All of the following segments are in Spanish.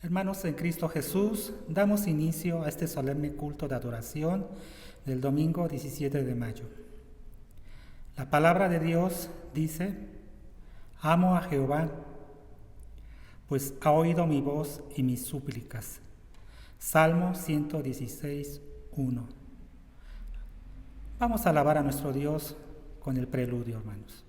Hermanos en Cristo Jesús, damos inicio a este solemne culto de adoración del domingo 17 de mayo. La palabra de Dios dice: amo a Jehová, pues ha oído mi voz y mis súplicas. Salmo 116, 1. Vamos a alabar a nuestro Dios con el preludio, hermanos.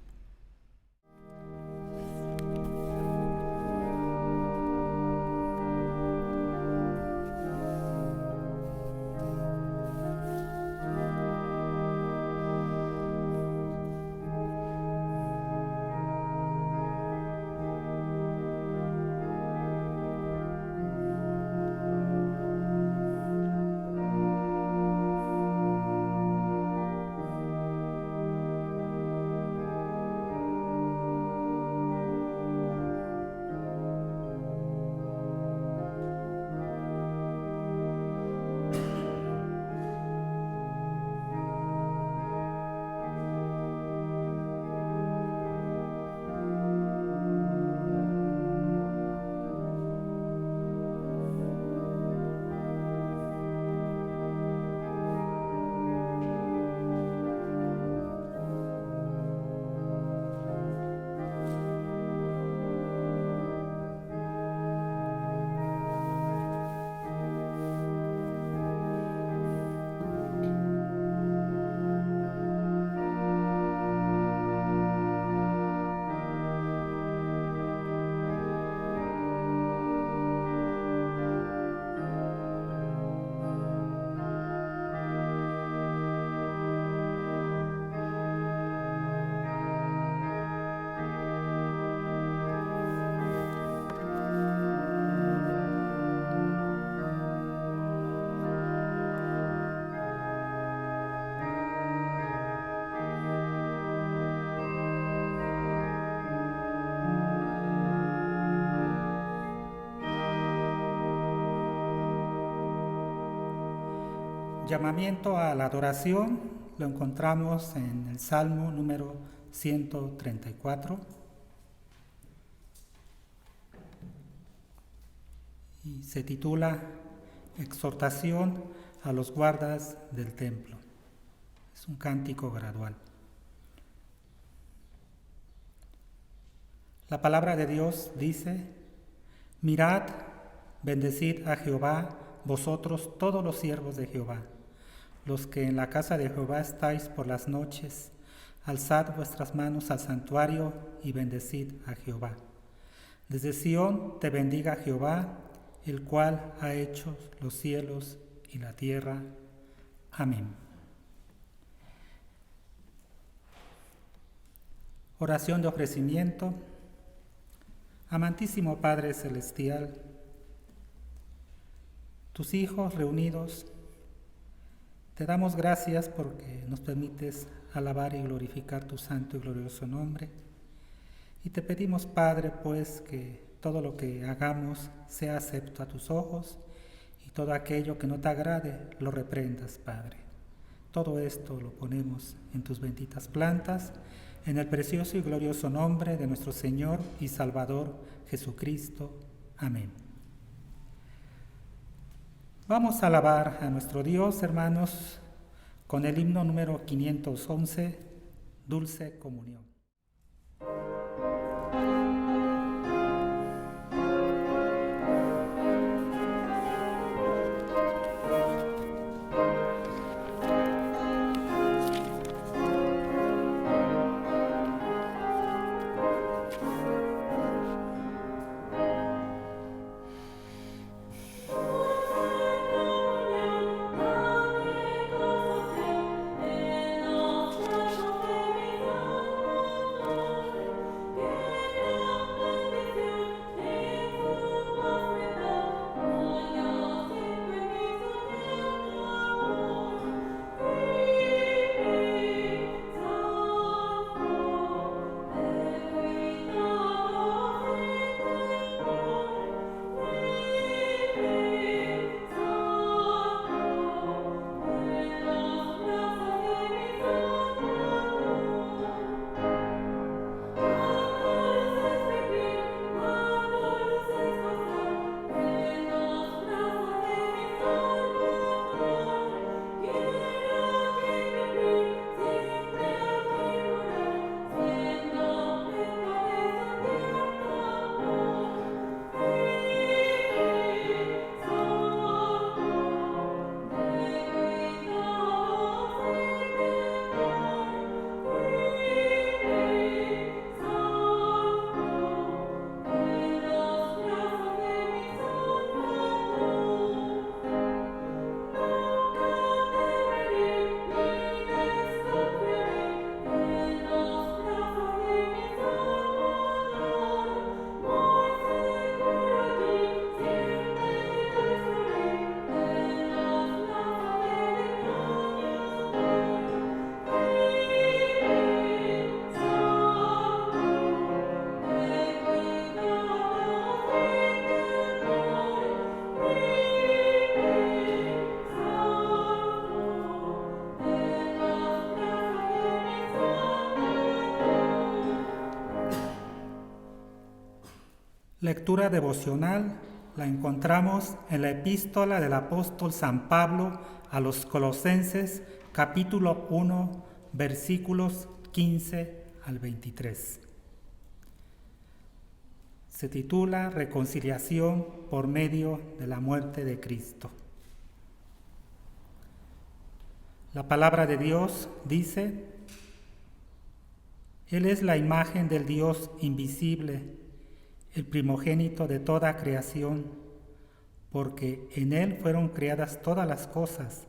Llamamiento a la adoración lo encontramos en el Salmo número 134 y se titula Exhortación a los guardas del templo. Es un cántico gradual. La palabra de Dios dice: mirad, bendecid a Jehová, vosotros todos los siervos de Jehová, los que en la casa de Jehová estáis por las noches, alzad vuestras manos al santuario y bendecid a Jehová. Desde Sión te bendiga Jehová, el cual ha hecho los cielos y la tierra. Amén. Oración de ofrecimiento. Amantísimo Padre Celestial, tus hijos reunidos, te damos gracias porque nos permites alabar y glorificar tu santo y glorioso nombre. Y te pedimos, Padre, pues, que todo lo que hagamos sea acepto a tus ojos y todo aquello que no te agrade lo reprendas, Padre. Todo esto lo ponemos en tus benditas plantas, en el precioso y glorioso nombre de nuestro Señor y Salvador Jesucristo. Amén. Vamos a alabar a nuestro Dios, hermanos, con el himno número 511, Dulce Comunión. Notre chant fait Lectura devocional la encontramos en la epístola del apóstol San Pablo a los Colosenses, capítulo 1, versículos 15 al 23. Se titula Reconciliación por medio de la muerte de Cristo. La palabra de Dios dice: Él es la imagen del Dios invisible, el primogénito de toda creación, porque en Él fueron creadas todas las cosas,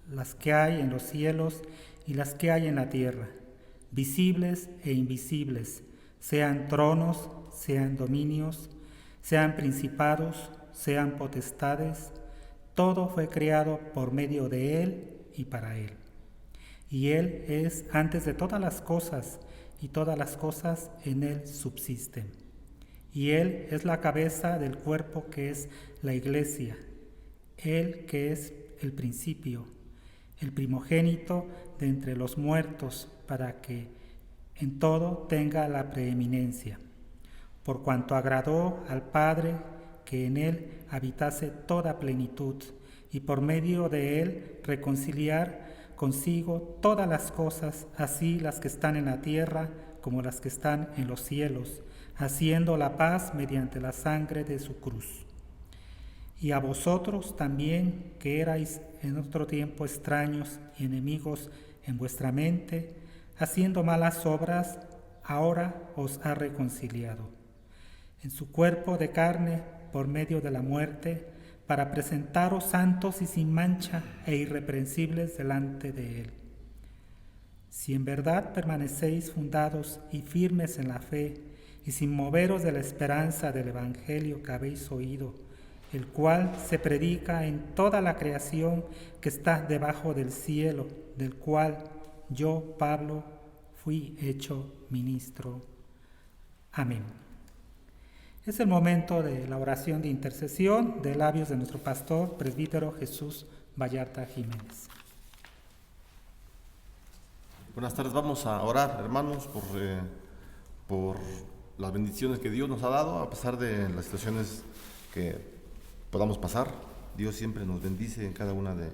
las que hay en los cielos y las que hay en la tierra, visibles e invisibles, sean tronos, sean dominios, sean principados, sean potestades. Todo fue creado por medio de Él y para Él. Y Él es antes de todas las cosas, y todas las cosas en Él subsisten. Y Él es la cabeza del cuerpo que es la Iglesia, Él que es el principio, el primogénito de entre los muertos, para que en todo tenga la preeminencia, por cuanto agradó al Padre que en Él habitase toda plenitud, y por medio de Él reconciliar consigo todas las cosas, así las que están en la tierra como las que están en los cielos, haciendo la paz mediante la sangre de su cruz. Y a vosotros también, que erais en otro tiempo extraños y enemigos en vuestra mente, haciendo malas obras, ahora os ha reconciliado en su cuerpo de carne por medio de la muerte, para presentaros santos y sin mancha e irreprensibles delante de Él. Si en verdad permanecéis fundados y firmes en la fe, y sin moveros de la esperanza del Evangelio que habéis oído, el cual se predica en toda la creación que está debajo del cielo, del cual yo, Pablo, fui hecho ministro. Amén. Es el momento de la oración de intercesión de labios de nuestro pastor, presbítero Jesús Vallarta Jiménez. Buenas tardes, vamos a orar, hermanos, por las bendiciones que Dios nos ha dado, a pesar de las situaciones que podamos pasar. Dios siempre nos bendice en cada una de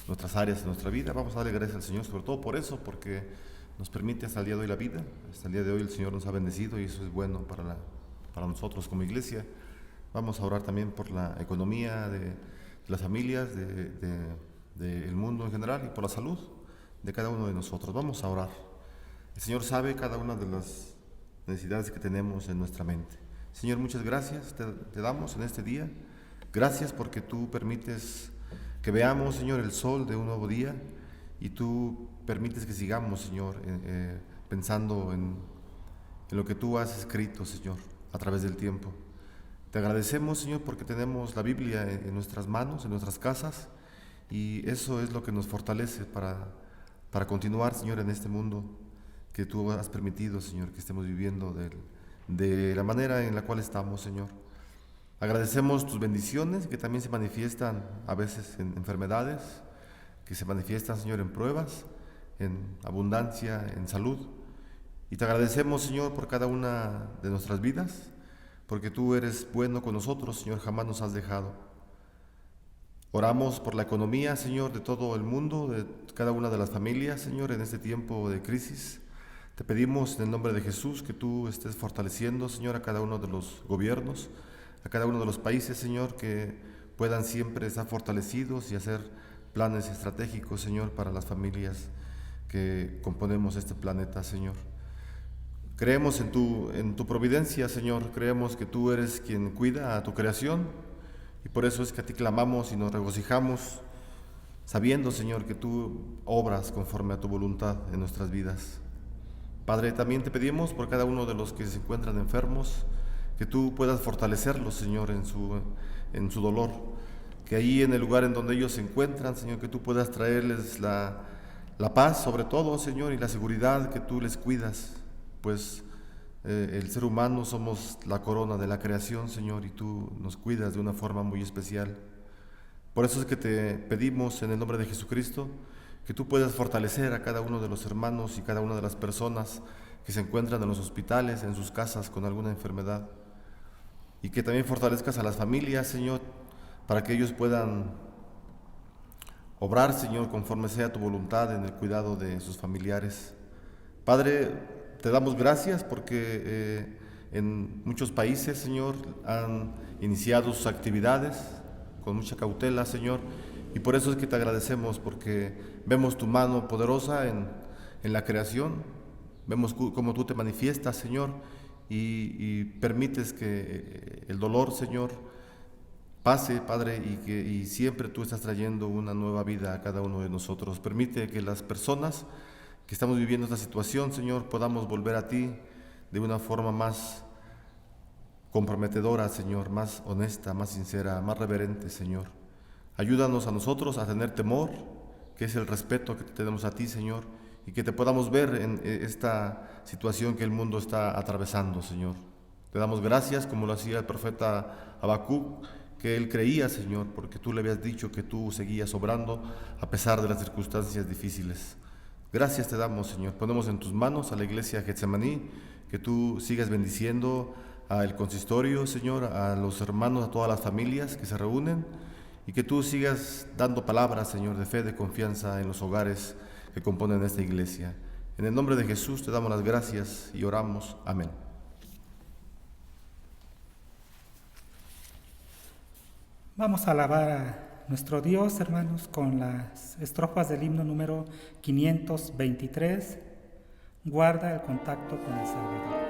nuestras áreas de nuestra vida. Vamos a darle gracias al Señor, sobre todo por eso, porque nos permite hasta el día de hoy la vida. Hasta el día de hoy el Señor nos ha bendecido y eso es bueno para nosotros como iglesia. Vamos a orar también por la economía de las familias, del mundo en general, y por la salud de cada uno de nosotros. Vamos a orar. El Señor sabe cada una de las necesidades que tenemos en nuestra mente. Señor, muchas gracias te damos en este día. Gracias porque tú permites que veamos, Señor, el sol de un nuevo día, y tú permites que sigamos, Señor, pensando en lo que tú has escrito, Señor, a través del tiempo. Te agradecemos, Señor, porque tenemos la Biblia en nuestras manos, en nuestras casas, y eso es lo que nos fortalece para continuar, Señor, en este mundo que tú has permitido, Señor, que estemos viviendo de la manera en la cual estamos, Señor. Agradecemos tus bendiciones que también se manifiestan a veces en enfermedades, que se manifiestan, Señor, en pruebas, en abundancia, en salud. Y te agradecemos, Señor, por cada una de nuestras vidas, porque tú eres bueno con nosotros, Señor, jamás nos has dejado. Oramos por la economía, Señor, de todo el mundo, de cada una de las familias, Señor, en este tiempo de crisis. Te pedimos en el nombre de Jesús que tú estés fortaleciendo, Señor, a cada uno de los gobiernos, a cada uno de los países, Señor, que puedan siempre estar fortalecidos y hacer planes estratégicos, Señor, para las familias que componemos este planeta, Señor. Creemos en tu providencia, Señor. Creemos que tú eres quien cuida a tu creación, y por eso es que a ti clamamos y nos regocijamos, sabiendo, Señor, que tú obras conforme a tu voluntad en nuestras vidas. Padre, también te pedimos por cada uno de los que se encuentran enfermos, que tú puedas fortalecerlos, Señor, en su dolor, que ahí en el lugar en donde ellos se encuentran, Señor, que tú puedas traerles la paz sobre todo, Señor, y la seguridad, que tú les cuidas, pues el ser humano somos la corona de la creación, Señor, y tú nos cuidas de una forma muy especial. Por eso es que te pedimos en el nombre de Jesucristo que tú puedas fortalecer a cada uno de los hermanos y cada una de las personas que se encuentran en los hospitales, en sus casas con alguna enfermedad. y que también fortalezcas a las familias, Señor, para que ellos puedan obrar, Señor, conforme sea tu voluntad en el cuidado de sus familiares. Padre, te damos gracias porque en muchos países, Señor, han iniciado sus actividades con mucha cautela, Señor, y por eso es que te agradecemos, porque vemos tu mano poderosa en la creación, vemos cómo tú te manifiestas, Señor, y permites que el dolor, Señor, pase, Padre, y siempre tú estás trayendo una nueva vida a cada uno de nosotros. Permite que las personas que estamos viviendo esta situación, Señor, podamos volver a ti de una forma más comprometedora, Señor, más honesta, más sincera, más reverente, Señor. Ayúdanos a nosotros a tener temor, que es el respeto que tenemos a ti, Señor, y que te podamos ver en esta situación que el mundo está atravesando, Señor. Te damos gracias, como lo hacía el profeta Habacuc, que él creía, Señor, porque tú le habías dicho que tú seguías obrando a pesar de las circunstancias difíciles. Gracias te damos, Señor. Ponemos en tus manos a la iglesia Getsemaní, que tú sigas bendiciendo al consistorio, Señor, a los hermanos, a todas las familias que se reúnen, y que tú sigas dando palabras, Señor, de fe, de confianza en los hogares que componen esta iglesia. En el nombre de Jesús te damos las gracias y oramos. Amén. Vamos a alabar a nuestro Dios, hermanos, con las estrofas del himno número 523. Guarda el contacto con el Salvador.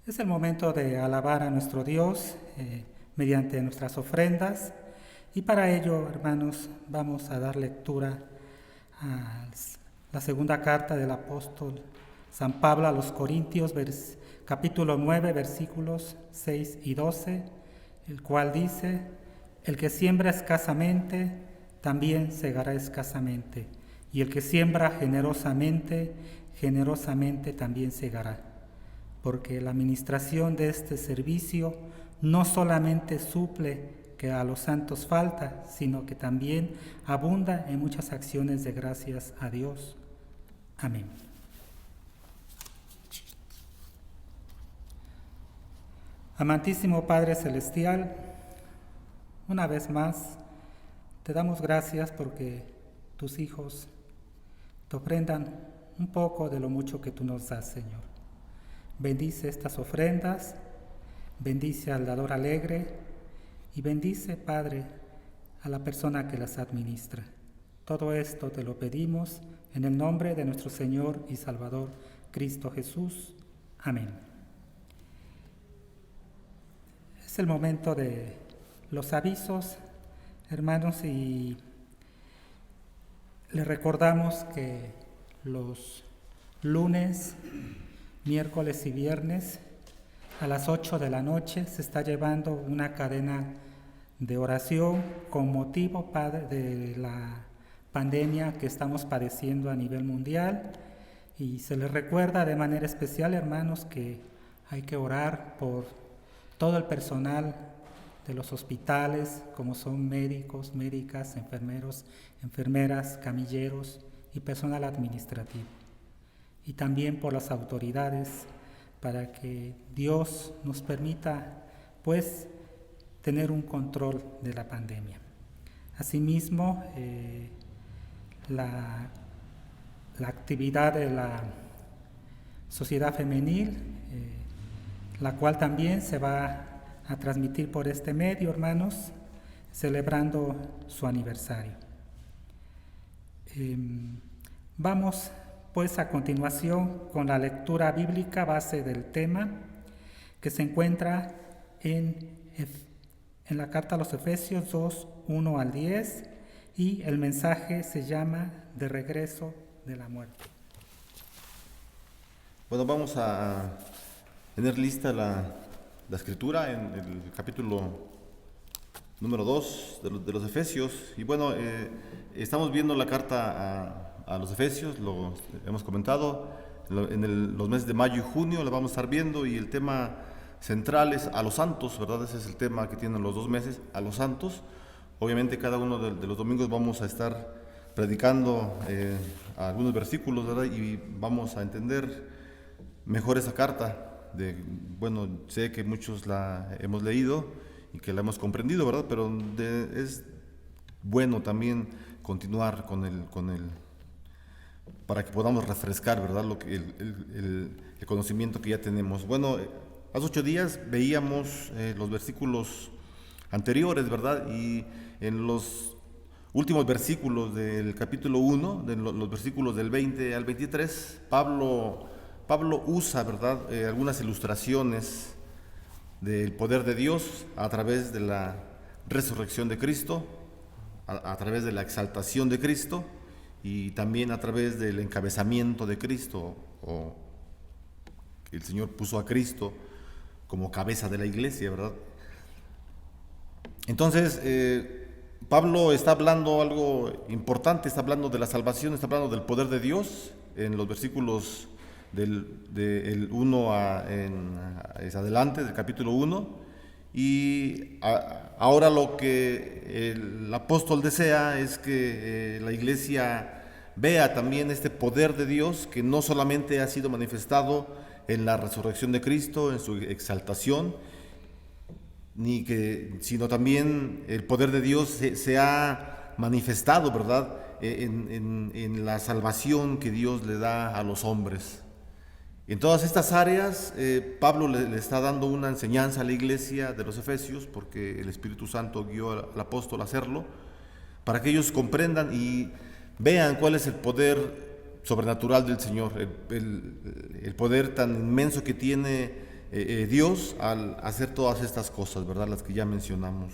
Es el momento de alabar a nuestro Dios mediante nuestras ofrendas, y para ello, hermanos, vamos a dar lectura a la segunda carta del apóstol San Pablo a los Corintios, capítulo 9, versículos 6 y 12, el cual dice: El que siembra escasamente, también segará escasamente, y el que siembra generosamente, generosamente también segará. Porque la administración de este servicio no solamente suple que a los santos falta, sino que también abunda en muchas acciones de gracias a Dios. Amén. Amantísimo Padre Celestial, una vez más te damos gracias porque tus hijos te ofrendan un poco de lo mucho que tú nos das, Señor. Bendice estas ofrendas, bendice al dador alegre y bendice, Padre, a la persona que las administra. Todo esto te lo pedimos en el nombre de nuestro Señor y Salvador, Cristo Jesús. Amén. Es el momento de los avisos, hermanos, y les recordamos que los lunes, miércoles y viernes a las 8 de la noche se está llevando una cadena de oración con motivo de la pandemia que estamos padeciendo a nivel mundial, y se les recuerda de manera especial, hermanos, que hay que orar por todo el personal de los hospitales, como son médicos, médicas, enfermeros, enfermeras, camilleros y personal administrativo. Y también por las autoridades, para que Dios nos permita, pues, tener un control de la pandemia. Asimismo, la actividad de la sociedad femenil, la cual también se va a transmitir por este medio, hermanos, celebrando su aniversario. Vamos pues a continuación con la lectura bíblica base del tema, que se encuentra en la carta a los Efesios 2, 1 al 10, y el mensaje se llama De regreso de la muerte. Bueno, vamos a tener lista la escritura en el capítulo número 2 de los Efesios. Y bueno, estamos viendo la carta a los Efesios, lo hemos comentado, en los meses de mayo y junio la vamos a estar viendo, y el tema central es a los santos, ¿verdad? Ese es el tema que tienen los 2 meses, a los santos. Obviamente cada uno de los domingos vamos a estar predicando algunos versículos, ¿verdad? Y vamos a entender mejor esa carta. Bueno, sé que muchos la hemos leído y que la hemos comprendido, ¿verdad? Pero es bueno también continuar con el para que podamos refrescar, ¿verdad? El conocimiento que ya tenemos. Bueno, hace 8 días veíamos los versículos anteriores, ¿verdad? Y en los últimos versículos del capítulo 1, los versículos del 20 al 23, Pablo usa, ¿verdad?, algunas ilustraciones del poder de Dios a través de la resurrección de Cristo, a través de la exaltación de Cristo, y también a través del encabezamiento de Cristo, o que el Señor puso a Cristo como cabeza de la iglesia, ¿verdad? Entonces, Pablo está hablando algo importante, está hablando de la salvación, está hablando del poder de Dios en los versículos del 1 es adelante, del capítulo 1, y ahora lo que el apóstol desea es que la iglesia vea también este poder de Dios, que no solamente ha sido manifestado en la resurrección de Cristo, en su exaltación, sino también el poder de Dios se ha manifestado, ¿verdad?, en la salvación que Dios le da a los hombres. En todas estas áreas, Pablo le está dando una enseñanza a la iglesia de los Efesios, porque el Espíritu Santo guió al apóstol a hacerlo, para que ellos comprendan y vean cuál es el poder sobrenatural del Señor, el poder tan inmenso que tiene Dios al hacer todas estas cosas, ¿verdad?, las que ya mencionamos.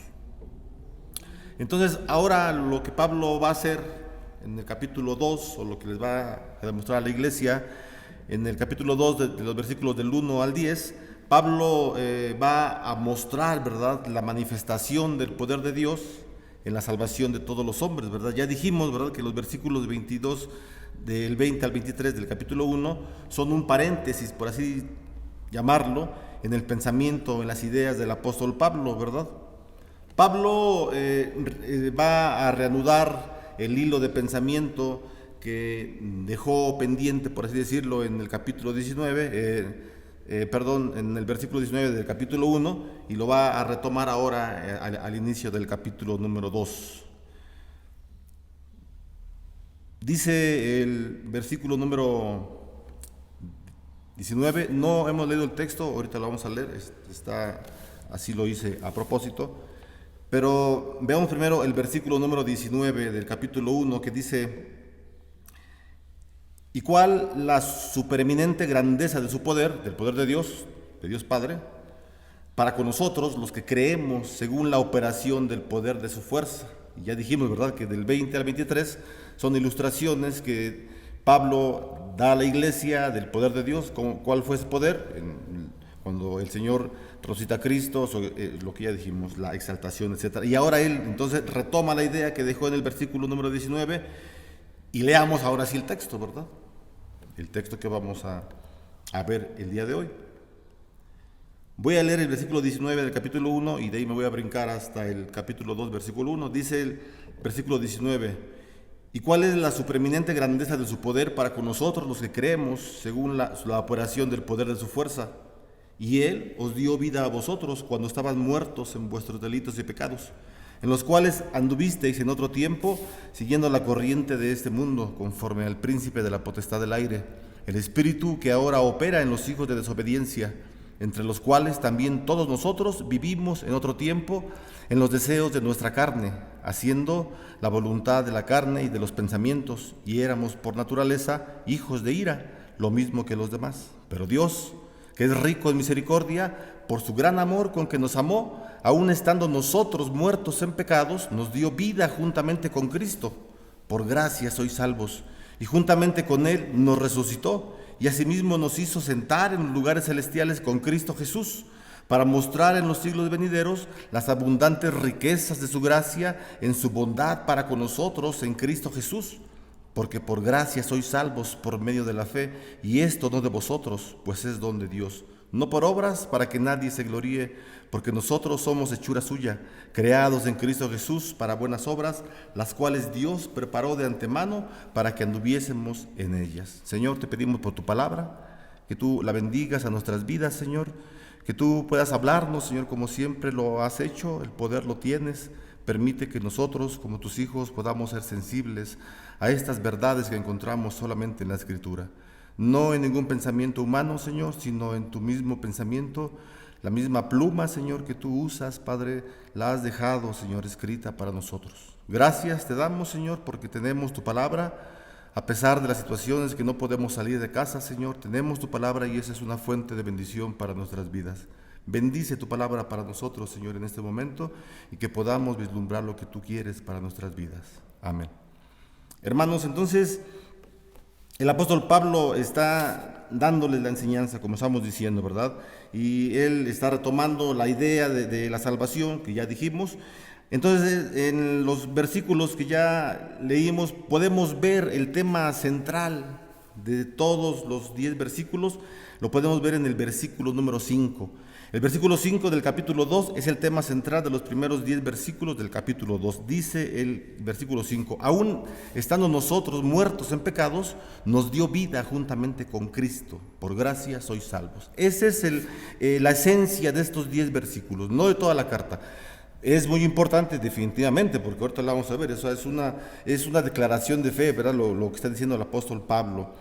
Entonces, ahora lo que Pablo va a hacer en el capítulo 2, o lo que les va a demostrar a la iglesia, en el capítulo 2 de los versículos del 1 al 10, Pablo va a mostrar, ¿verdad?, la manifestación del poder de Dios en la salvación de todos los hombres, ¿verdad? Ya dijimos, ¿verdad?, que los versículos 22, del 20 al 23 del capítulo 1, son un paréntesis, por así llamarlo, en el pensamiento, en las ideas del apóstol Pablo, ¿verdad? Pablo va a reanudar el hilo de pensamiento que dejó pendiente, por así decirlo, en el capítulo 19, en el versículo 19 del capítulo 1, y lo va a retomar ahora al inicio del capítulo número 2. Dice el versículo número 19, no hemos leído el texto, ahorita lo vamos a leer, así lo hice a propósito, pero veamos primero el versículo número 19 del capítulo 1, que dice: ¿y cuál la supereminente grandeza de su poder, del poder de Dios Padre, para con nosotros los que creemos según la operación del poder de su fuerza? Y ya dijimos, ¿verdad?, que del 20 al 23 son ilustraciones que Pablo da a la iglesia del poder de Dios. ¿Cuál fue ese poder? Cuando el Señor resucita a Cristo, lo que ya dijimos, la exaltación, etc. Y ahora él entonces retoma la idea que dejó en el versículo número 19, y leamos ahora sí el texto, ¿verdad? El texto que vamos a ver el día de hoy. Voy a leer el versículo 19 del capítulo 1 y de ahí me voy a brincar hasta el capítulo 2, versículo 1. Dice el versículo 19: ¿y cuál es la supreeminente grandeza de su poder para con nosotros los que creemos según la operación del poder de su fuerza? Y él os dio vida a vosotros cuando estaban muertos en vuestros delitos y pecados, en los cuales anduvisteis en otro tiempo, siguiendo la corriente de este mundo, conforme al príncipe de la potestad del aire, el espíritu que ahora opera en los hijos de desobediencia, entre los cuales también todos nosotros vivimos en otro tiempo en los deseos de nuestra carne, haciendo la voluntad de la carne y de los pensamientos, y éramos por naturaleza hijos de ira, lo mismo que los demás. Pero Dios, que es rico en misericordia, por su gran amor con que nos amó, aun estando nosotros muertos en pecados, nos dio vida juntamente con Cristo. Por gracia sois salvos, y juntamente con Él nos resucitó, y asimismo nos hizo sentar en los lugares celestiales con Cristo Jesús, para mostrar en los siglos venideros las abundantes riquezas de su gracia en su bondad para con nosotros en Cristo Jesús. Porque por gracia sois salvos por medio de la fe, y esto no de vosotros, pues es don de Dios, no por obras para que nadie se gloríe, porque nosotros somos hechura suya, creados en Cristo Jesús para buenas obras, las cuales Dios preparó de antemano para que anduviésemos en ellas. Señor, te pedimos por tu palabra, que tú la bendigas a nuestras vidas, Señor, que tú puedas hablarnos, Señor, como siempre lo has hecho, el poder lo tienes. Permite que nosotros, como tus hijos, podamos ser sensibles a estas verdades que encontramos solamente en la Escritura. No en ningún pensamiento humano, Señor, sino en tu mismo pensamiento. La misma pluma, Señor, que tú usas, Padre, la has dejado, Señor, escrita para nosotros. Gracias te damos, Señor, porque tenemos tu palabra. A pesar de las situaciones que no podemos salir de casa, Señor, tenemos tu palabra y esa es una fuente de bendición para nuestras vidas. Bendice tu palabra para nosotros, Señor, en este momento, y que podamos vislumbrar lo que tú quieres para nuestras vidas. Amén. Hermanos, entonces, el apóstol Pablo está dándoles la enseñanza, como estamos diciendo, ¿verdad? Y él está retomando la idea de la salvación, que ya dijimos. Entonces, en los versículos que ya leímos, podemos ver el tema central de todos los 10 versículos. Lo podemos ver en el versículo número 5. El versículo 5 del capítulo 2 es el tema central de los primeros 10 versículos del capítulo 2. Dice el versículo 5: aún estando nosotros muertos en pecados, nos dio vida juntamente con Cristo. Por gracia sois salvos. Esa es la esencia de estos 10 versículos, no de toda la carta. Es muy importante definitivamente, porque ahorita la vamos a ver. Eso es una declaración de fe, ¿verdad? Lo que está diciendo el apóstol Pablo.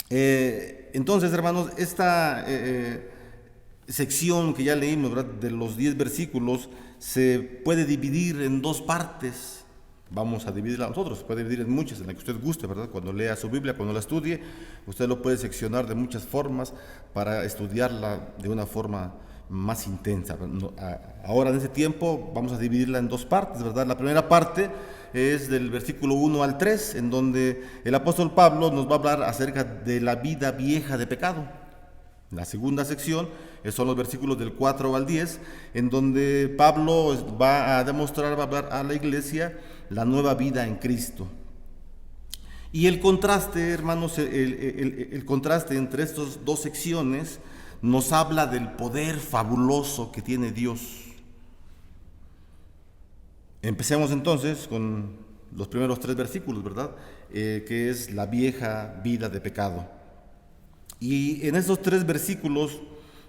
Entonces, hermanos, esta sección que ya leímos, ¿verdad?, de los 10 versículos, se puede dividir en 2 partes. Vamos a dividirla nosotros, se puede dividir en muchas, en la que usted guste, ¿verdad? Cuando lea su Biblia, cuando la estudie, usted lo puede seccionar de muchas formas para estudiarla de una forma más intensa. Ahora, en ese tiempo, vamos a dividirla en 2 partes, ¿verdad? La primera parte es del versículo 1 al 3, en donde el apóstol Pablo nos va a hablar acerca de la vida vieja de pecado. La segunda sección son los versículos del 4 al 10, en donde Pablo va a demostrar, va a hablar a la iglesia la nueva vida en Cristo. Y el contraste, hermanos, el contraste entre estas dos secciones nos habla del poder fabuloso que tiene Dios. Empecemos entonces con los primeros 3 versículos, ¿verdad? Que es la vieja vida de pecado. Y en estos 3 versículos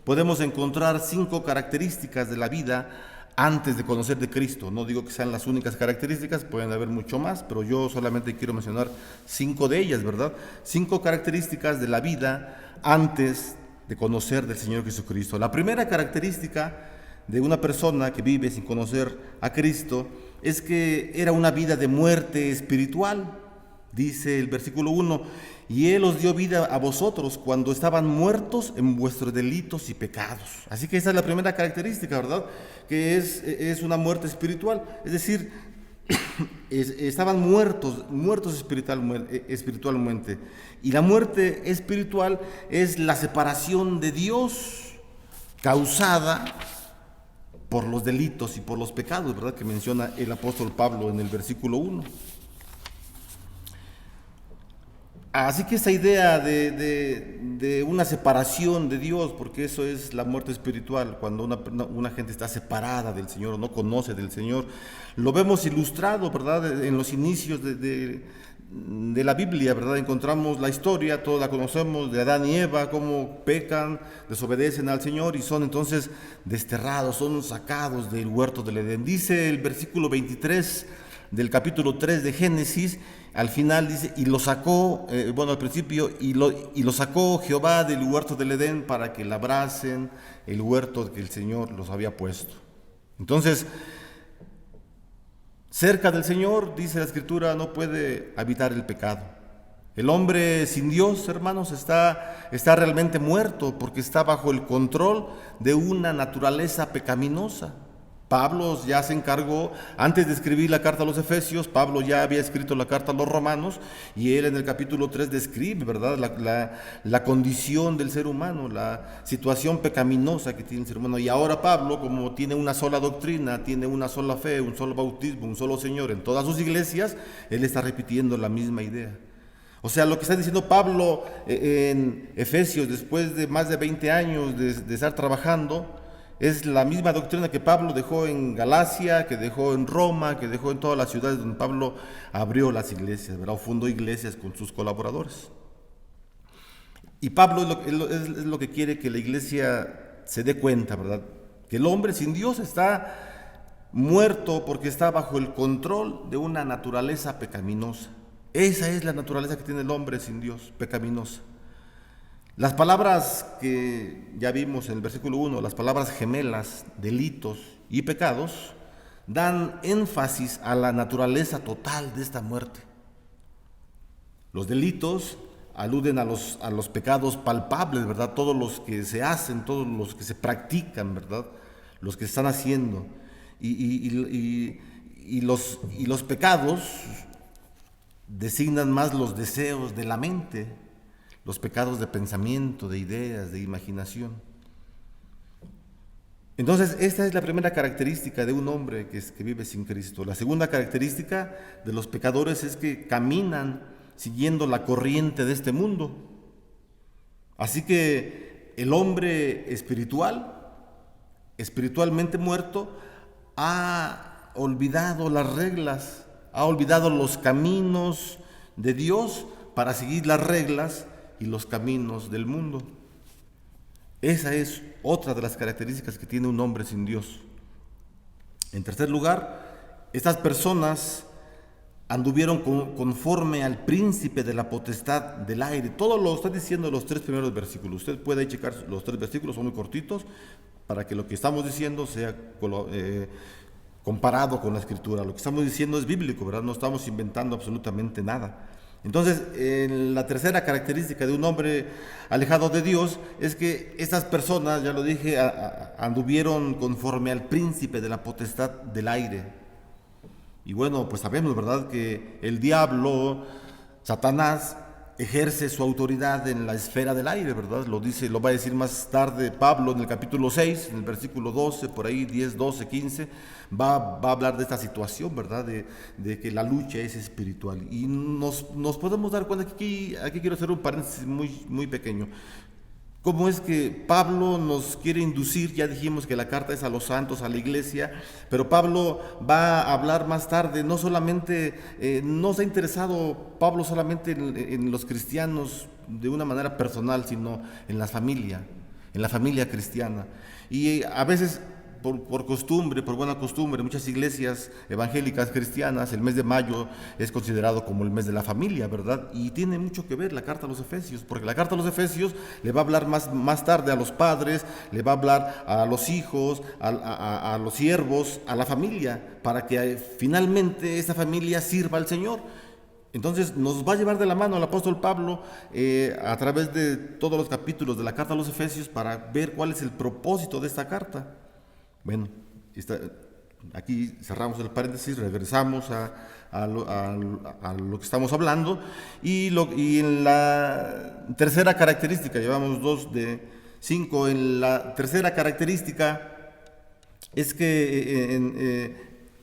podemos encontrar 5 características de la vida antes de conocer de Cristo. No digo que sean las únicas características, pueden haber mucho más, pero yo solamente quiero mencionar 5 de ellas, ¿verdad? 5 características de la vida antes de conocer del Señor Jesucristo. La primera característica de una persona que vive sin conocer a Cristo es que era una vida de muerte espiritual. Dice el versículo 1, y Él os dio vida a vosotros cuando estaban muertos en vuestros delitos y pecados. Así que esa es la primera característica, ¿verdad? Que es una muerte espiritual. Es decir, estaban muertos espiritualmente. Y la muerte espiritual es la separación de Dios causada por los delitos y por los pecados, ¿verdad? Que menciona el apóstol Pablo en el versículo 1. Así que esta idea de una separación de Dios, porque eso es la muerte espiritual, cuando una gente está separada del Señor o no conoce del Señor, lo vemos ilustrado, ¿verdad? En los inicios de la Biblia, ¿verdad? Encontramos la historia, todos la conocemos, de Adán y Eva, cómo pecan, desobedecen al Señor y son entonces desterrados, son sacados del huerto del Edén. Dice el versículo 23 del capítulo 3 de Génesis, al final dice, y lo sacó, al principio, y lo sacó Jehová del huerto del Edén para que labrasen el huerto que el Señor los había puesto. Entonces, cerca del Señor, dice la Escritura, no puede habitar el pecado. El hombre sin Dios, hermanos, está realmente muerto porque está bajo el control de una naturaleza pecaminosa. Pablo ya se encargó, antes de escribir la carta a los Efesios, Pablo ya había escrito la carta a los Romanos, y él en el capítulo 3 describe, ¿verdad?, la condición del ser humano, la situación pecaminosa que tiene el ser humano. Y ahora Pablo, como tiene una sola doctrina, tiene una sola fe, un solo bautismo, un solo Señor en todas sus iglesias, él está repitiendo la misma idea. O sea, lo que está diciendo Pablo en Efesios, después de más de 20 años de estar trabajando, es la misma doctrina que Pablo dejó en Galacia, que dejó en Roma, que dejó en todas las ciudades donde Pablo abrió las iglesias, ¿verdad? O fundó iglesias con sus colaboradores. Y Pablo es lo que quiere que la iglesia se dé cuenta, ¿verdad? Que el hombre sin Dios está muerto porque está bajo el control de una naturaleza pecaminosa. Esa es la naturaleza que tiene el hombre sin Dios, pecaminosa. Las palabras que ya vimos en el versículo 1, las palabras gemelas, delitos y pecados, dan énfasis a la naturaleza total de esta muerte. Los delitos aluden a los pecados palpables, ¿verdad? Todos los que se hacen, todos los que se practican, ¿verdad? Los que se están haciendo. Y los pecados designan más los deseos de la mente, los pecados de pensamiento, de ideas, de imaginación. Entonces, esta es la primera característica de un hombre que vive sin Cristo. La segunda característica de los pecadores es que caminan siguiendo la corriente de este mundo. Así que el hombre espiritualmente muerto, ha olvidado las reglas, ha olvidado los caminos de Dios para seguir las reglas y los caminos del mundo. Esa es otra de las características que tiene un hombre sin Dios. En tercer lugar, estas personas anduvieron conforme al príncipe de la potestad del aire. Todo lo está diciendo los 3 primeros versículos. Usted puede checar los 3 versículos, son muy cortitos, para que lo que estamos diciendo sea comparado con la Escritura. Lo que estamos diciendo es bíblico, ¿verdad? No estamos inventando absolutamente nada. Entonces, la tercera característica de un hombre alejado de Dios es que estas personas, ya lo dije, anduvieron conforme al príncipe de la potestad del aire. Y bueno, pues sabemos, ¿verdad?, que el diablo, Satanás, ejerce su autoridad en la esfera del aire, ¿verdad? Lo va a decir más tarde Pablo en el capítulo 6, en el versículo 12, por ahí 10, 12, 15, va a hablar de esta situación, ¿verdad? De que la lucha es espiritual. Y nos podemos dar cuenta que aquí quiero hacer un paréntesis muy, muy pequeño. ¿Cómo es que Pablo nos quiere inducir? Ya dijimos que la carta es a los santos, a la iglesia, pero Pablo va a hablar más tarde, no solamente, no se ha interesado Pablo solamente en los cristianos de una manera personal, sino en la familia cristiana. Y a veces por costumbre, por buena costumbre, muchas iglesias evangélicas cristianas, el mes de mayo es considerado como el mes de la familia, ¿verdad? Y tiene mucho que ver la carta a los Efesios, porque la carta a los Efesios le va a hablar más tarde a los padres, le va a hablar a los hijos, a los siervos, a la familia, para que finalmente esa familia sirva al Señor. Entonces nos va a llevar de la mano el apóstol Pablo a través de todos los capítulos de la carta a los Efesios para ver cuál es el propósito de esta carta. Bueno, aquí cerramos el paréntesis, regresamos a lo que estamos hablando y en la tercera característica, llevamos 2 de 5, en la tercera característica es que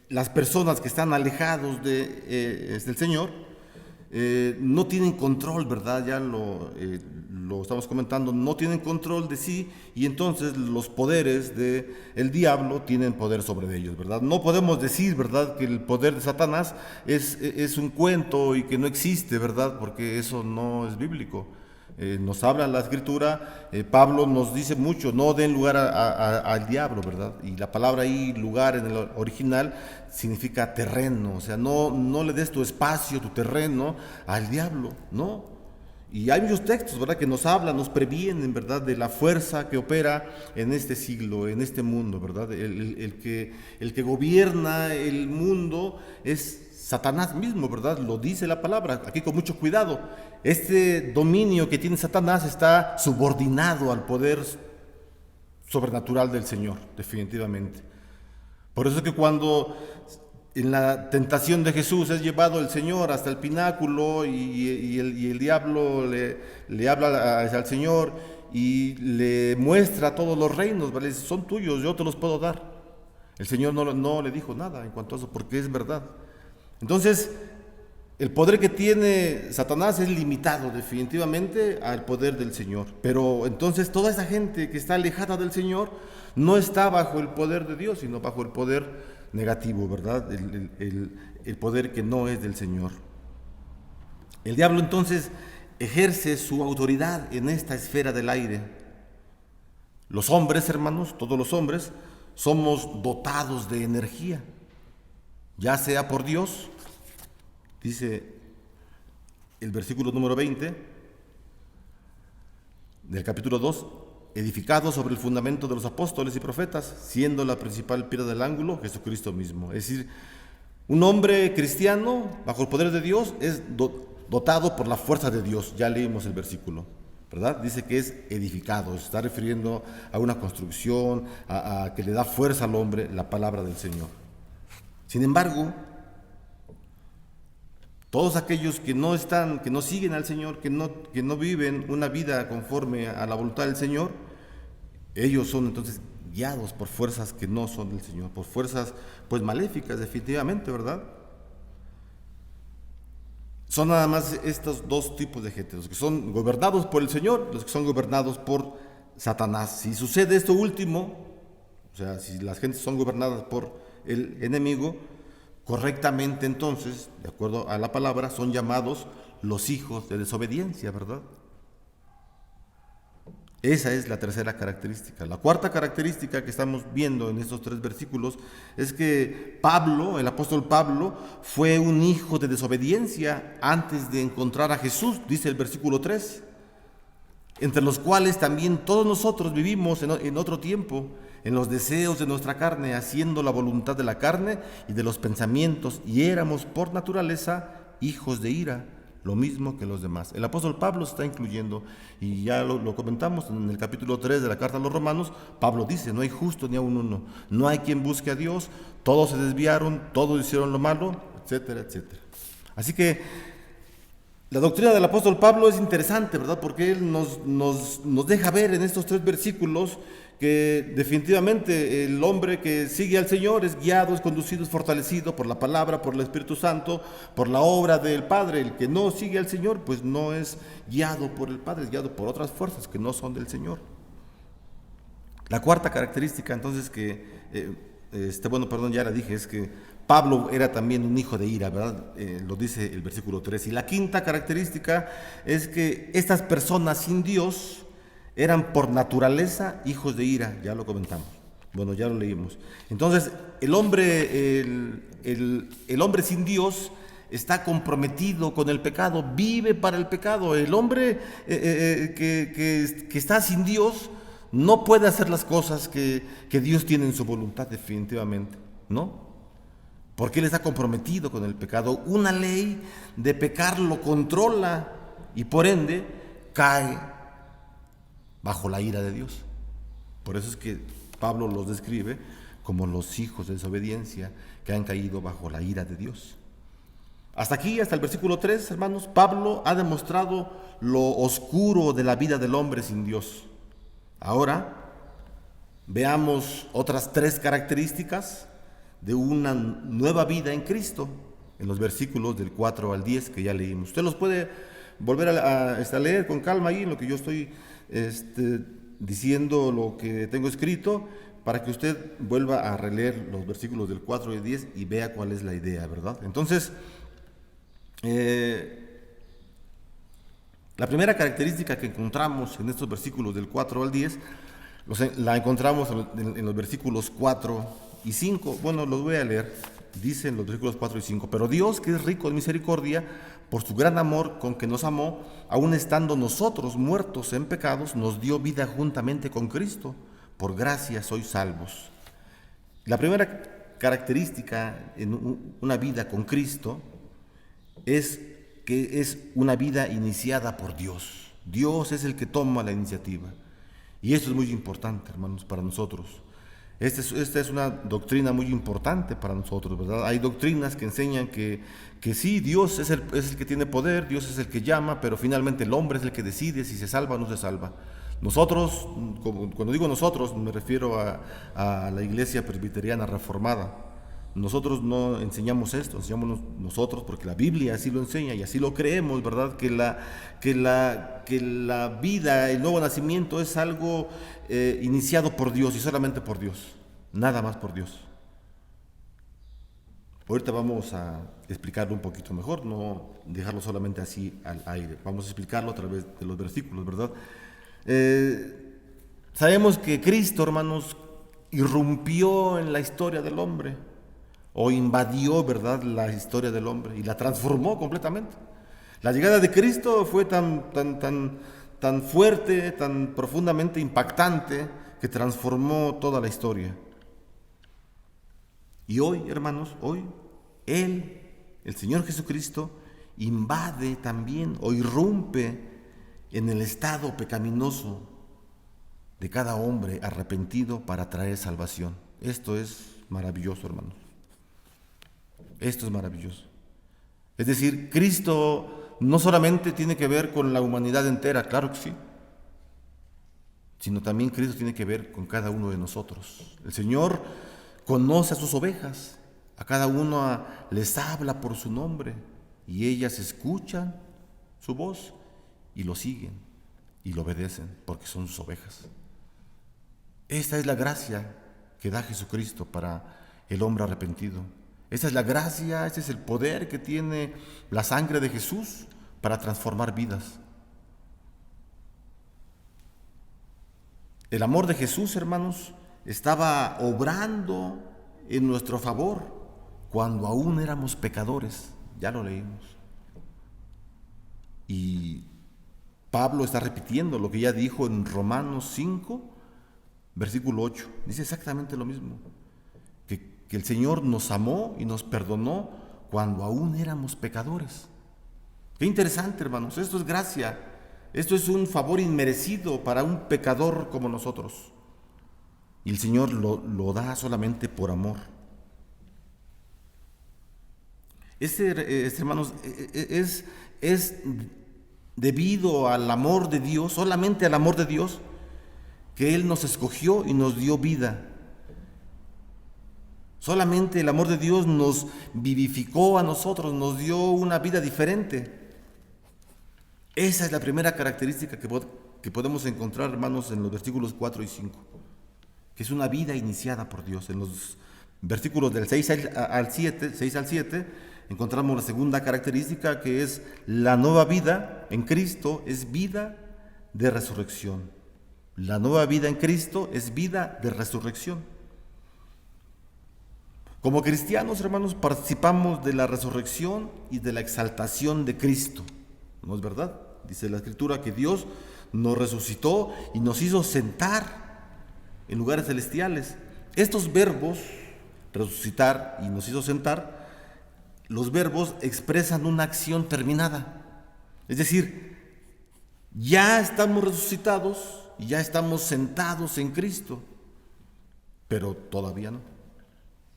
las personas que están alejados del Señor no tienen control, ¿verdad? Ya lo estamos comentando, no tienen control de sí y entonces los poderes del diablo tienen poder sobre ellos, ¿verdad? No podemos decir, ¿verdad?, que el poder de Satanás es un cuento y que no existe, ¿verdad?, porque eso no es bíblico. Nos habla la Escritura, Pablo nos dice mucho, no den lugar al diablo, ¿verdad? Y la palabra ahí, lugar en el original, significa terreno, o sea, no le des tu espacio, tu terreno al diablo, ¿no? Y hay muchos textos, ¿verdad?, que nos hablan, nos previenen, ¿verdad?, de la fuerza que opera en este siglo, en este mundo, ¿verdad? El que gobierna el mundo es Satanás mismo, ¿verdad? Lo dice la palabra, aquí con mucho cuidado. Este dominio que tiene Satanás está subordinado al poder sobrenatural del Señor, definitivamente. Por eso es que cuando en la tentación de Jesús es llevado el Señor hasta el pináculo y el diablo le habla al Señor y le muestra todos los reinos, ¿vale? Son tuyos, yo te los puedo dar. El Señor no le dijo nada en cuanto a eso, porque es verdad. Entonces, el poder que tiene Satanás es limitado definitivamente al poder del Señor. Pero entonces toda esa gente que está alejada del Señor no está bajo el poder de Dios, sino bajo el poder negativo, ¿verdad? El poder que no es del Señor. El diablo entonces ejerce su autoridad en esta esfera del aire. Los hombres, hermanos, todos los hombres, somos dotados de energía, ya sea por Dios, dice el versículo número 20 del capítulo 2, edificado sobre el fundamento de los apóstoles y profetas, siendo la principal piedra del ángulo Jesucristo mismo. Es decir, un hombre cristiano bajo el poder de Dios es dotado por la fuerza de Dios. Ya leímos el versículo, ¿verdad? Dice que es edificado, se está refiriendo a una construcción, a que le da fuerza al hombre la palabra del Señor. Sin embargo, todos aquellos que no siguen al Señor, que no viven una vida conforme a la voluntad del Señor, ellos son entonces guiados por fuerzas que no son del Señor, por fuerzas pues maléficas definitivamente, ¿verdad? Son nada más estos dos tipos de gente, los que son gobernados por el Señor, los que son gobernados por Satanás. Si sucede esto último, o sea, si las gentes son gobernadas por el enemigo, correctamente entonces, de acuerdo a la palabra, son llamados los hijos de desobediencia, ¿verdad? Esa es la tercera característica. La cuarta característica que estamos viendo en estos 3 versículos es que Pablo, el apóstol Pablo, fue un hijo de desobediencia antes de encontrar a Jesús, dice el versículo 3, entre los cuales también todos nosotros vivimos en otro tiempo, en los deseos de nuestra carne, haciendo la voluntad de la carne y de los pensamientos, y éramos por naturaleza hijos de ira, lo mismo que los demás. El apóstol Pablo se está incluyendo, y ya lo comentamos en el capítulo 3 de la carta a los Romanos. Pablo dice, no hay justo ni aun uno, no hay quien busque a Dios, todos se desviaron, todos hicieron lo malo, etcétera, etcétera. Así que La doctrina del apóstol Pablo es interesante, ¿verdad? Porque él nos deja ver en estos 3 versículos que definitivamente el hombre que sigue al Señor es guiado, es conducido, es fortalecido por la palabra, por el Espíritu Santo, por la obra del Padre. El que no sigue al Señor, pues no es guiado por el Padre, es guiado por otras fuerzas que no son del Señor. La cuarta característica, entonces, ya la dije, es que Pablo era también un hijo de ira, ¿verdad? Lo dice el versículo 3. Y la quinta característica es que estas personas sin Dios eran por naturaleza hijos de ira, ya lo comentamos. Bueno, ya lo leímos. Entonces, el hombre sin Dios está comprometido con el pecado, vive para el pecado. El hombre que está sin Dios no puede hacer las cosas que Dios tiene en su voluntad, definitivamente, ¿no? Porque él está comprometido con el pecado. Una ley de pecar lo controla y por ende cae bajo la ira de Dios. Por eso es que Pablo los describe como los hijos de desobediencia que han caído bajo la ira de Dios. Hasta aquí, hasta el versículo 3, hermanos, Pablo ha demostrado lo oscuro de la vida del hombre sin Dios. Ahora, veamos otras 3 características de una nueva vida en Cristo, en los versículos del 4 al 10 que ya leímos. Usted los puede volver a leer con calma ahí en lo que yo estoy diciendo, lo que tengo escrito, para que usted vuelva a releer los versículos del 4 al 10 y vea cuál es la idea, ¿verdad? Entonces, la primera característica que encontramos en estos versículos del 4 al 10, la encontramos en los versículos 4 y 5. Bueno, los voy a leer. Dicen los versículos 4 y 5. Pero Dios, que es rico en misericordia, por su gran amor con que nos amó, aun estando nosotros muertos en pecados, nos dio vida juntamente con Cristo. Por gracia sois salvos. La primera característica en una vida con Cristo es que es una vida iniciada por Dios. Dios es el que toma la iniciativa. Y eso es muy importante, hermanos, para nosotros. Esta es una doctrina muy importante para nosotros, ¿verdad? Hay doctrinas que enseñan que sí, Dios es el que tiene poder, Dios es el que llama, pero finalmente el hombre es el que decide si se salva o no se salva. Nosotros, cuando digo nosotros, me refiero a la Iglesia Presbiteriana Reformada. Nosotros no enseñamos esto, enseñamos nosotros porque la Biblia así lo enseña y así lo creemos, ¿verdad? Que la vida, el nuevo nacimiento es algo iniciado por Dios y solamente por Dios, nada más por Dios. Ahorita vamos a explicarlo un poquito mejor, no dejarlo solamente así al aire. Vamos a explicarlo a través de los versículos, ¿verdad? Sabemos que Cristo, hermanos, irrumpió en la historia del hombre, o invadió, ¿verdad?, la historia del hombre y la transformó completamente. La llegada de Cristo fue tan fuerte, tan profundamente impactante, que transformó toda la historia. Y hoy, hermanos, hoy Él, el Señor Jesucristo, invade también o irrumpe en el estado pecaminoso de cada hombre arrepentido para traer salvación. Esto es maravilloso, hermanos. Esto es maravilloso. Es decir, Cristo no solamente tiene que ver con la humanidad entera, claro que sí, sino también Cristo tiene que ver con cada uno de nosotros. El Señor conoce a sus ovejas, a cada uno les habla por su nombre y ellas escuchan su voz y lo siguen y lo obedecen porque son sus ovejas. Esta es la gracia que da Jesucristo para el hombre arrepentido. Esta es la gracia, este es el poder que tiene la sangre de Jesús para transformar vidas. El amor de Jesús, hermanos, estaba obrando en nuestro favor cuando aún éramos pecadores. Ya lo leímos. Y Pablo está repitiendo lo que ya dijo en Romanos 5, versículo 8. Dice exactamente lo mismo. Que el Señor nos amó y nos perdonó cuando aún éramos pecadores. Qué interesante, hermanos. Esto es gracia. Esto es un favor inmerecido para un pecador como nosotros. Y el Señor lo da solamente por amor. Hermanos, es debido al amor de Dios, solamente al amor de Dios, que Él nos escogió y nos dio vida. Solamente el amor de Dios nos vivificó a nosotros, nos dio una vida diferente. Esa es la primera característica que podemos encontrar, hermanos, en los versículos 4 y 5, que es una vida iniciada por Dios. En los versículos del 6 al 7, encontramos la segunda característica, que es la nueva vida en Cristo, es vida de resurrección. La nueva vida en Cristo es vida de resurrección. Como cristianos, hermanos, participamos de la resurrección y de la exaltación de Cristo. ¿No es verdad? Dice la Escritura que Dios nos resucitó y nos hizo sentar en lugares celestiales. Estos verbos, resucitar y nos hizo sentar, los verbos expresan una acción terminada. Es decir, ya estamos resucitados y ya estamos sentados en Cristo, pero todavía no.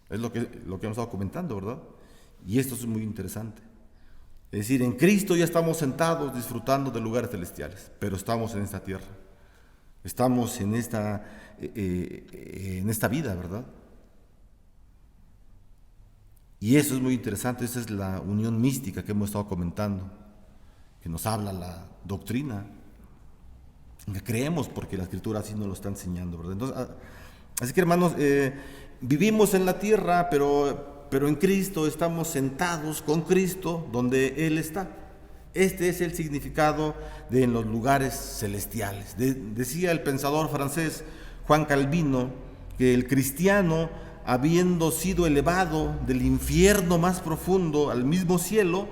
Es lo que hemos estado comentando, ¿verdad? Y esto es muy interesante. Es decir, en Cristo ya estamos sentados disfrutando de lugares celestiales, pero estamos en esta tierra. Estamos en esta vida, ¿verdad? Y eso es muy interesante. Esa es la unión mística que hemos estado comentando, que nos habla la doctrina, que creemos porque la Escritura así nos lo está enseñando, ¿verdad? Entonces, así que, hermanos, vivimos en la tierra, pero en Cristo estamos sentados con Cristo donde Él está. Este es el significado de en los lugares celestiales. Decía el pensador francés Juan Calvino que el cristiano, habiendo sido elevado del infierno más profundo al mismo cielo,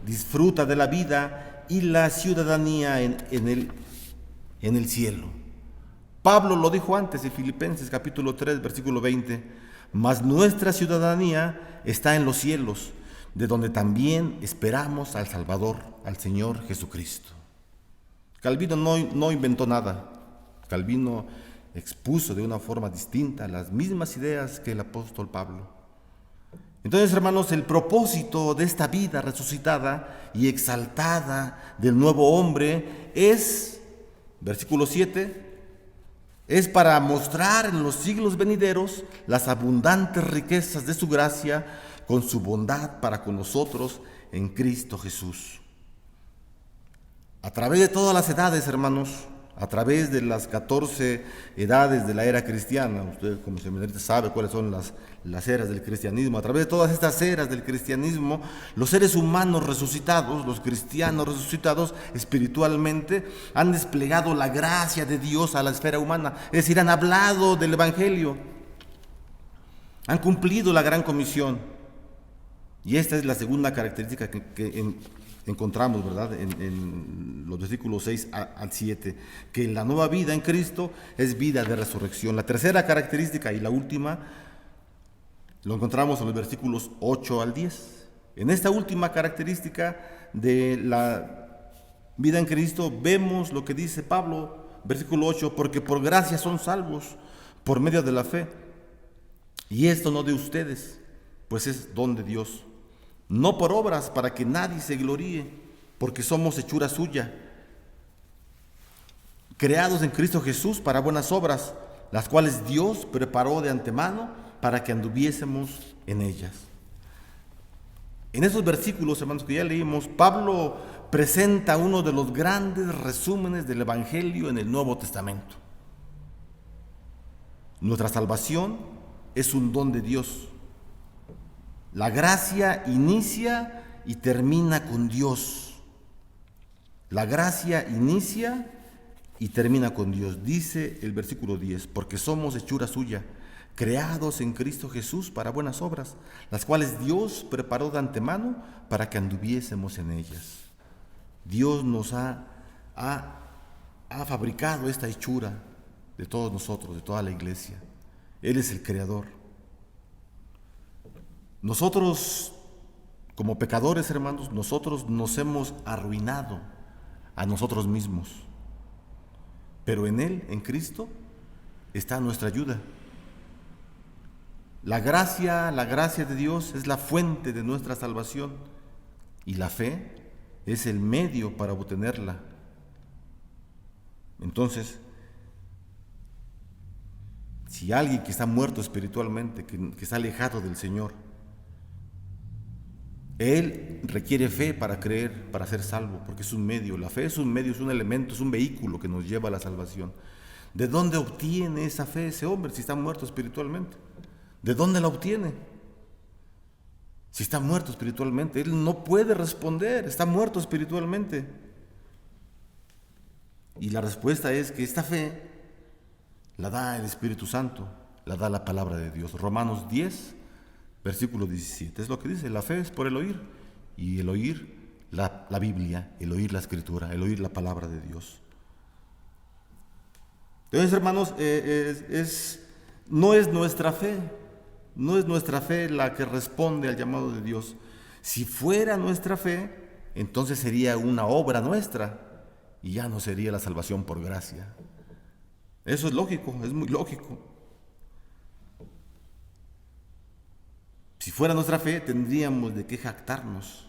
disfruta de la vida y la ciudadanía en el cielo. Pablo lo dijo antes en Filipenses capítulo 3, versículo 20, mas nuestra ciudadanía está en los cielos, de donde también esperamos al Salvador, al Señor Jesucristo. Calvino no inventó nada. Calvino expuso de una forma distinta las mismas ideas que el apóstol Pablo. Entonces, hermanos, el propósito de esta vida resucitada y exaltada del nuevo hombre es, versículo 7, es para mostrar en los siglos venideros las abundantes riquezas de su gracia con su bondad para con nosotros en Cristo Jesús. A través de todas las edades, hermanos, a través de las 14 edades de la era cristiana, usted como seminarista sabe cuáles son las eras del cristianismo, a través de todas estas eras del cristianismo, los seres humanos resucitados, los cristianos resucitados espiritualmente, han desplegado la gracia de Dios a la esfera humana, es decir, han hablado del Evangelio, han cumplido la gran comisión. Y esta es la segunda característica que encontramos, ¿verdad?, en los versículos 6 al 7, que la nueva vida en Cristo es vida de resurrección. La tercera característica y la última lo encontramos en los versículos 8 al 10. En esta última característica de la vida en Cristo vemos lo que dice Pablo, versículo 8, porque por gracia son salvos por medio de la fe, y esto no de ustedes, pues es don de Dios, no por obras para que nadie se gloríe, porque somos hechura suya, creados en Cristo Jesús para buenas obras, las cuales Dios preparó de antemano para que anduviésemos en ellas. En esos versículos, hermanos, que ya leímos, Pablo presenta uno de los grandes resúmenes del Evangelio en el Nuevo Testamento. Nuestra salvación es un don de Dios. La gracia inicia y termina con Dios. La gracia inicia y termina con Dios. Dice el versículo 10, porque somos hechura suya, creados en Cristo Jesús para buenas obras, las cuales Dios preparó de antemano para que anduviésemos en ellas. Dios nos ha fabricado esta hechura de todos nosotros, de toda la iglesia. Él es el creador. Nosotros, como pecadores, hermanos, nosotros nos hemos arruinado a nosotros mismos. Pero en Él, en Cristo, está nuestra ayuda. La gracia de Dios es la fuente de nuestra salvación y la fe es el medio para obtenerla. Entonces, si alguien que está muerto espiritualmente, que está alejado del Señor, él requiere fe para creer, para ser salvo, porque es un medio. La fe es un medio, es un elemento, es un vehículo que nos lleva a la salvación. ¿De dónde obtiene esa fe ese hombre si está muerto espiritualmente? ¿De dónde la obtiene? Si está muerto espiritualmente, él no puede responder, está muerto espiritualmente. Y la respuesta es que esta fe la da el Espíritu Santo, la da la palabra de Dios. Romanos 10, versículo 17, es lo que dice: la fe es por el oír, y el oír la Biblia, el oír la Escritura, el oír la palabra de Dios. Entonces, hermanos, no es nuestra fe la que responde al llamado de Dios. Si fuera nuestra fe, entonces sería una obra nuestra y ya no sería la salvación por gracia. Eso es lógico, es muy lógico. Si fuera nuestra fe, tendríamos de qué jactarnos.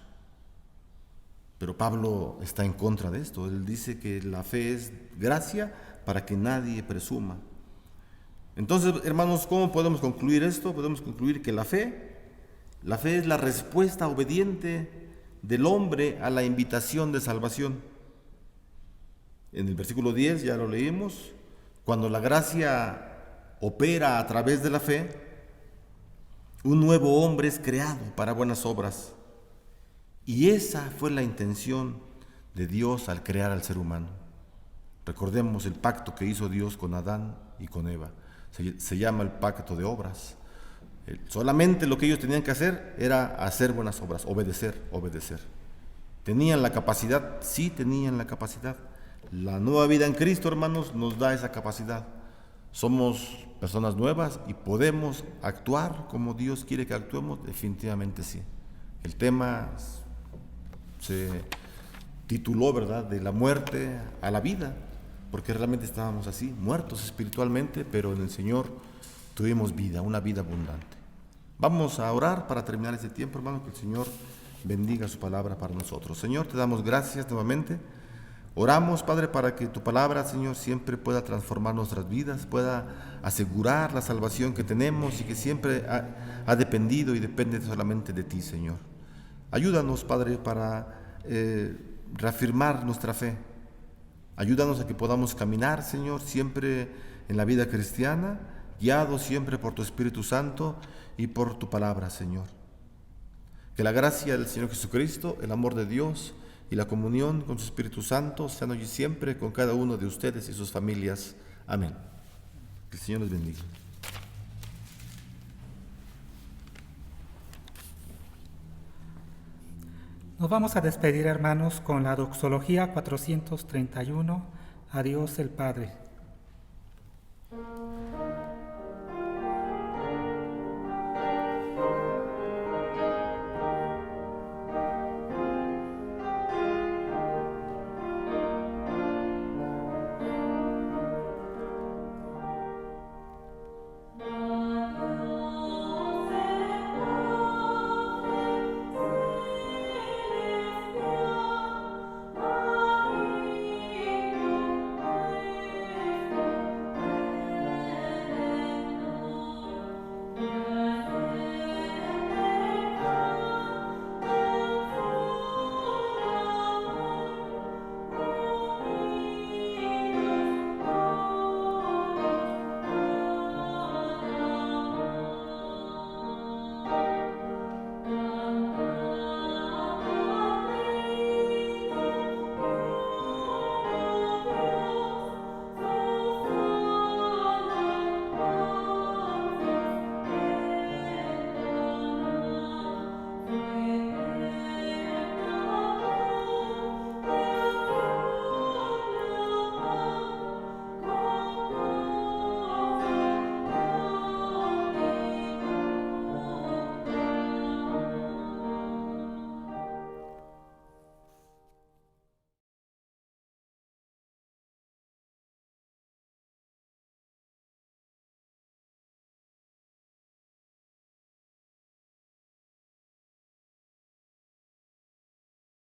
Pero Pablo está en contra de esto. Él dice que la fe es gracia para que nadie presuma. Entonces, hermanos, ¿cómo podemos concluir esto? Podemos concluir que la fe es la respuesta obediente del hombre a la invitación de salvación. En el versículo 10 ya lo leímos: cuando la gracia opera a través de la fe, un nuevo hombre es creado para buenas obras. Y esa fue la intención de Dios al crear al ser humano. Recordemos el pacto que hizo Dios con Adán y con Eva. Se llama el pacto de obras. Solamente lo que ellos tenían que hacer era hacer buenas obras, obedecer. ¿Tenían la capacidad? Sí, tenían la capacidad. La nueva vida en Cristo, hermanos, nos da esa capacidad. Somos personas nuevas y podemos actuar como Dios quiere que actuemos. Definitivamente sí. El tema se tituló, ¿verdad?, de la muerte a la vida, porque realmente estábamos así, muertos espiritualmente, pero en el Señor tuvimos vida, una vida abundante. Vamos a orar para terminar este tiempo, hermano, que el Señor bendiga su palabra para nosotros. Señor, te damos gracias nuevamente. Oramos, Padre, para que tu palabra, Señor, siempre pueda transformar nuestras vidas, pueda asegurar la salvación que tenemos y que siempre ha dependido y depende solamente de ti, Señor. Ayúdanos, Padre, para reafirmar nuestra fe. Ayúdanos a que podamos caminar, Señor, siempre en la vida cristiana, guiados siempre por tu Espíritu Santo y por tu palabra, Señor. Que la gracia del Señor Jesucristo, el amor de Dios y la comunión con su Espíritu Santo sean hoy y siempre con cada uno de ustedes y sus familias. Amén. Que el Señor les bendiga. Nos vamos a despedir, hermanos, con la doxología 431, a Dios el Padre.